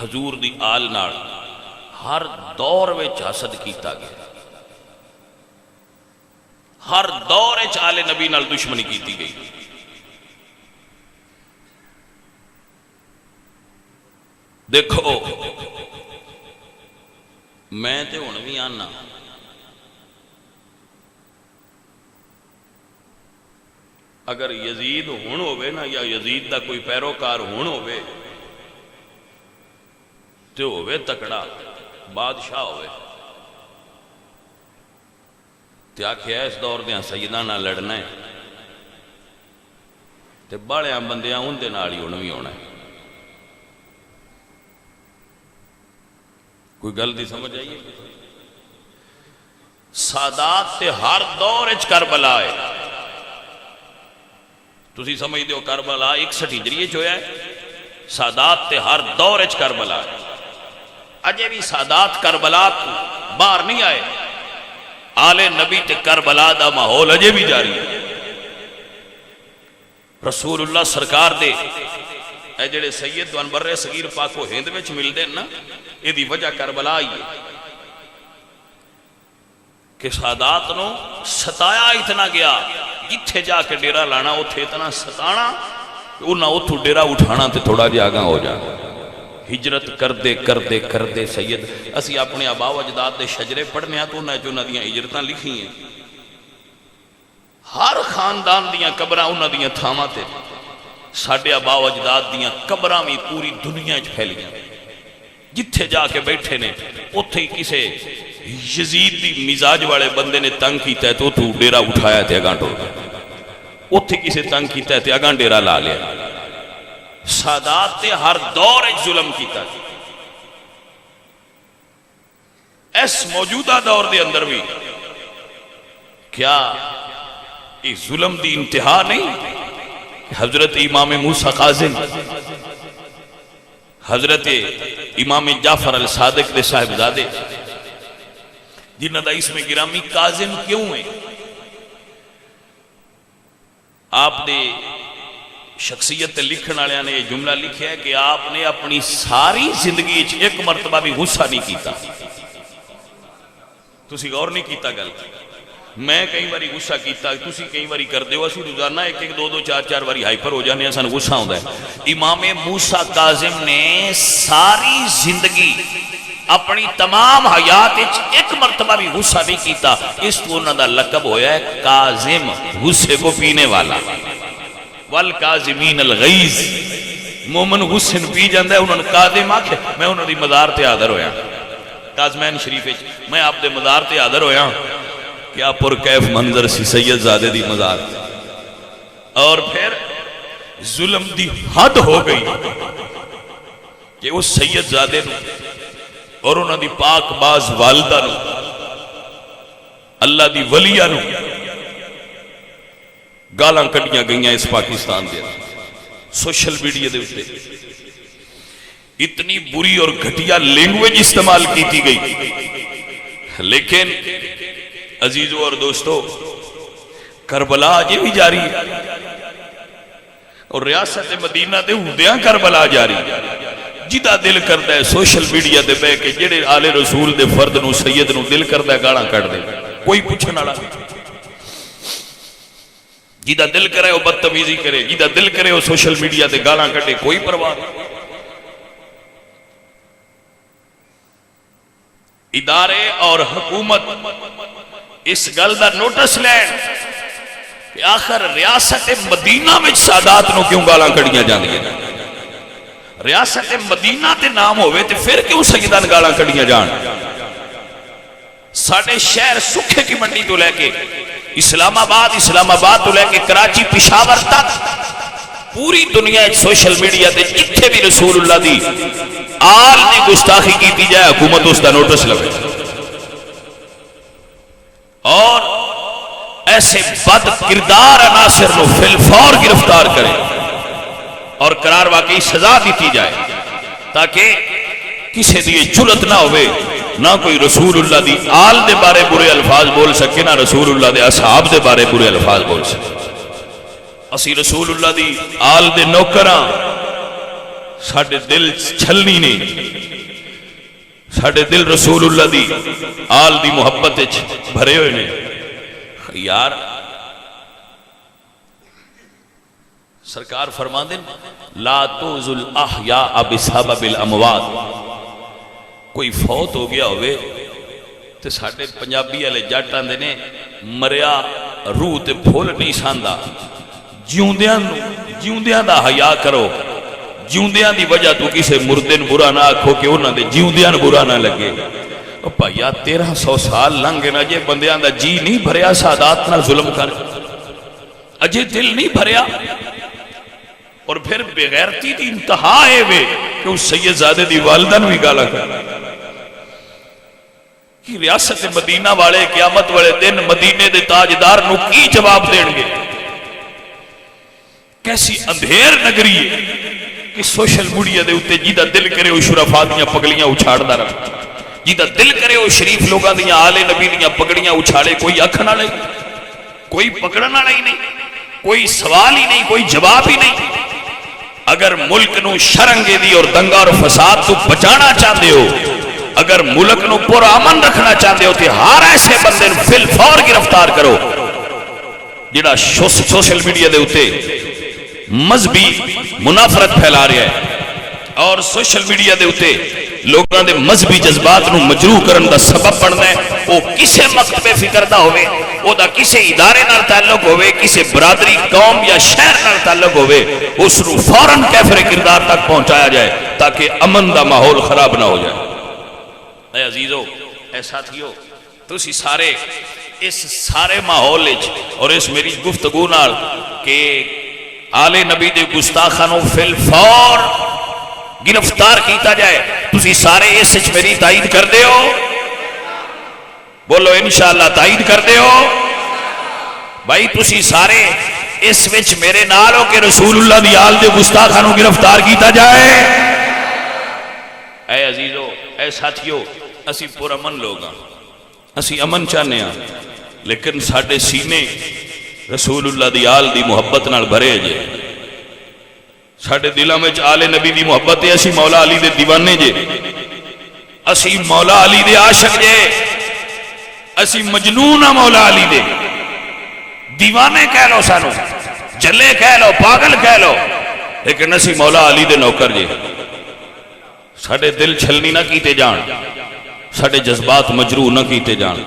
حضور دی آل نال ہر دور وچ حسد کیتا گیا، ہر دور وچ آل نبی نال دشمنی کیتی گئی۔ دیکھو میں تے ہن بھی آنا اگر یزید ہون ہوئے نا یا یزید دا کوئی پیروکار ہون ہوئے تے ہوئے تکڑا بادشاہ ہوئے تے آکھیا اس دور دیاں سیداں نہ لڑنا ہے تے باڑیاں بندیاں ان دے نال ہی بھی ہونا ہے۔ کوئی گل دی سمجھ آئیے؟ سادات تے ہر دور اچ کربلا ہے، تسی سمجھ دیو کربلا 61 ہجری جو ہے، سادات تے ہر دور اچ کربلا ہے۔ اجے بھی سادات کربلا تو باہر نہیں آئے، آل نبی تے کربلا دا ماحول اجے بھی جاری ہے۔ رسول اللہ سرکار دے اے جڑے سید انبر صغیر پاک و ہند وچ ملدے نا، یہ دی وجہ کربلا ہی ہے کہ سادات نو ستایا اتنا گیا، جتھے جا کے ڈیرا لانا اتھے اتنا ستانا انہاں اتھو ڈیرا اٹھانا تے تھوڑا جی آگاں ہو جانا۔ ہجرت کردے کردے کردے سید اسی اپنے آبا و اجداد دے شجرے پڑھنے ہیں تو انہاں دیاں ہجرتاں لکھی ہیں، ہر خاندان دیاں قبراں انہاں دیاں تھاماں تے، ساڈے آبا و اجداد دیاں قبراں بھی پوری دنیا وچ پھیلیاں، جتھے جا کے بیٹھے نے اتھے کسے یزید دی مزاج والے بندے نے تنگ کیتا ہے تو تو ڈیرا اٹھایا تے اگاں ٹر گیا، اتھے کسے تنگ کیتا ہے تے اگاں ڈیرا لا لیا۔ سادات تے ہر دور ایک ظلم کیتا ہے، اس موجودہ دور دے اندر بھی کیا اس ظلم دی انتہا نہیں؟ حضرت امام موسیٰ کاظم، حضرت امام جعفر الصادق دے صاحبزادے جنہ دا اسم گرامی کاظم کیوں ہے؟ آپ نے شخصیت لکھن والے نے یہ جملہ لکھا ہے کہ آپ نے اپنی ساری زندگی ایک مرتبہ بھی غصہ نہیں کیتا۔ تسی غور نہیں کیتا گل، میں کئی باری غصہ کیتا، تسی کئی باری کر دیو، اسی روزانہ ایک ایک دو دو چار چار باری ہائپر ہو جانے ہیں، سن غصہ ہوتا ہے۔ امام موسیٰ کاظم نے ساری زندگی اپنی تمام حیات ایک مرتبہ بھی غصہ نہیں کیتا، اس تو انہوں دا لقب ہویا ہے کاظم، غصے کو پینے والا۔ والکاظمین الغیظ، مومن غصے پی جاندہ ہے، انہوں نے کاظم آکھے۔ میں انہوں دی مزار تے حاضر ہویا، کاظمین شریف میں آپ دے مزار تے حاضر ہویا، کیا پر کیف منظر سی سید زادے دی مزار، اور پھر ظلم دی حد ہو گئی کہ اس سید زادے نو اور انہوں دی پاک باز والدہ نو، اللہ دی ولیہ نو گالاں کٹیاں گئیاں اس پاکستان دے سوشل میڈیا دے اتے، اتنی بری اور گھٹیا لینگویج استعمال کی گئی۔ لیکن عزیزو اور دوستو، کربلا آج بھی جاری ہے اور ریاست مدینہ دے ہودیاں کربلا جاری ہے۔ جدہ دل کرتا ہے سوشل میڈیا دے بے کے جڑے آل رسول دے فرد نو سید نو دل کرتا ہے گاڑاں کٹ دے، کوئی پوچھنا نہ، جدہ دل کرے وہ بدتمیزی کرے، جدہ دل کرے وہ سوشل میڈیا دے گاڑاں کٹے، کوئی پرواہ نہیں۔ ادارے اور حکومت اس گل دا نوٹس لین کہ آخر ریاست مدینہ میں سادات نو کیوں گالاں کڑیاں جاندی ہیں؟ ریاست مدینہ تے نام ہوئے تے پھر کیوں سیدان گالاں کڑیاں جان؟ ساڑھے شہر سکھے کی منڈی تو لے کے اسلام آباد تو لے کے کراچی پشاور تک پوری دنیا سوشل میڈیا تے جتھے بھی رسول اللہ دی آل دی گستاخی کی جائے حکومت اس دا نوٹس لگے اور ایسے بد کردار عناصر نو فی الفور گرفتار کرے اور قرار واقعی سزا دیتی جائے تاکہ کسی دی جرت نہ ہوئے، نہ کوئی رسول اللہ دی آل دے بارے برے الفاظ بول سکے، نہ رسول اللہ دے اصحاب دے بارے برے الفاظ بول سکے۔ اسی رسول اللہ دی آل دے نوکراں ساڈے دل چھلنی نے، ساڈے دل رسول اللہ دی آل دی محبت بھرے ہوئے نے. یار سرکار فرماندے لا توزل الاحیاء بسبب الاموات. کوئی فوت ہو گیا ہوئے تے ساڈے پنجابی والے جٹ آندے نے مریا روح تے پھول نہیں ساندا. جیوندیاں دا حیا کرو. جیوندیاں دی وجہ تو کسے مردے نوں برا نہ آکھو کہ انہاں دے جیوندیاں نوں برا نہ لگے. او بھائیا 1300 سال لنਘ گئے نا جے بندیاں دا جی نہیں بھریا سادات نال ظلم کر اجے دل نہیں بھریا. اور پھر بغیرتی دی انتہا ہے وے کہ اس سید زادے دی والدہ نوں بھی گالا کر کہ ریاست مدینہ والے قیامت والے دن مدینے دے تاجدار نو کی جواب دین گے. کیسی اندھیر نگری ہے کہ سوشل میڈیا دے اتے جیدہ دل کرے وہ شرفا دیاں پگڑیاں اچھاڑدا رہے، جیدہ دل کرے وہ شریف لوگاں دیاں آل نبی دیاں پگڑیاں اچھاڑے. کوئی اکھ نہ لئی، کوئی پکڑنا نہیں، کوئی سوال ہی نہیں، کوئی جواب ہی نہیں. اگر ملک نو شرنگے دی اور دنگا اور فساد تو بچانا چاہتے ہو، اگر ملک نو پر امن رکھنا چاہتے ہو تو ہر ایسے بندے نو فی الفور گرفتار کرو جڑا سوشل میڈیا دے اتے مذہبی منافرت پھیلا رہا ہے اور سوشل میڈیا دے اتے لوگاں دے مذہبی جذبات نو مجروح کرن دا سبب بننا ہے. وہ کسے مکتبے فکر دا ہوئے، وہ دا کسے ادارے نال تعلق ہوئے، کسے برادری قوم یا شہر نال تعلق ہوئے، اس نو فوراً کیفر کردار تک پہنچایا جائے تاکہ امن دا ماحول خراب نہ ہو جائے. اے عزیزو، اے ساتھیو، تسی سارے اس سارے ماحول اور اس میری گفتگو نال کہ آل نبی دے گستاخانوں فی الفور گرفتار کیتا جائے، تسی سارے اس میری تائید کر دے ہو؟ بولو انشاءاللہ تائید کر دے ہو؟ بھائی تسی سارے اس وچ میرے نال ہو کہ رسول اللہ دی آل دے گستاخانوں گرفتار کیتا جائے؟ اے عزیزو، اے ساتھیو، اسی پر امن لوگ ہاں، اسی امن چاہنے ہاں، لیکن ساڈے سینے رسول اللہ دی آل دی محبت نال بھرے جے. ساڈے دلاں وچ آل نبی دی محبت ہے. اسی مولا علی دے دیوانے جے، اسی مولا علی دے عاشق جے، اسی مجنون ہاں مولا علی دے. دیوانے کہہ لو، سانو جلے کہہ لو، پاگل کہہ لو، لیکن اسی مولا علی دے نوکر جے. ساڈے دل چھلنی نہ کیتے جان، ساڈے جذبات مجروح نہ کیتے جان.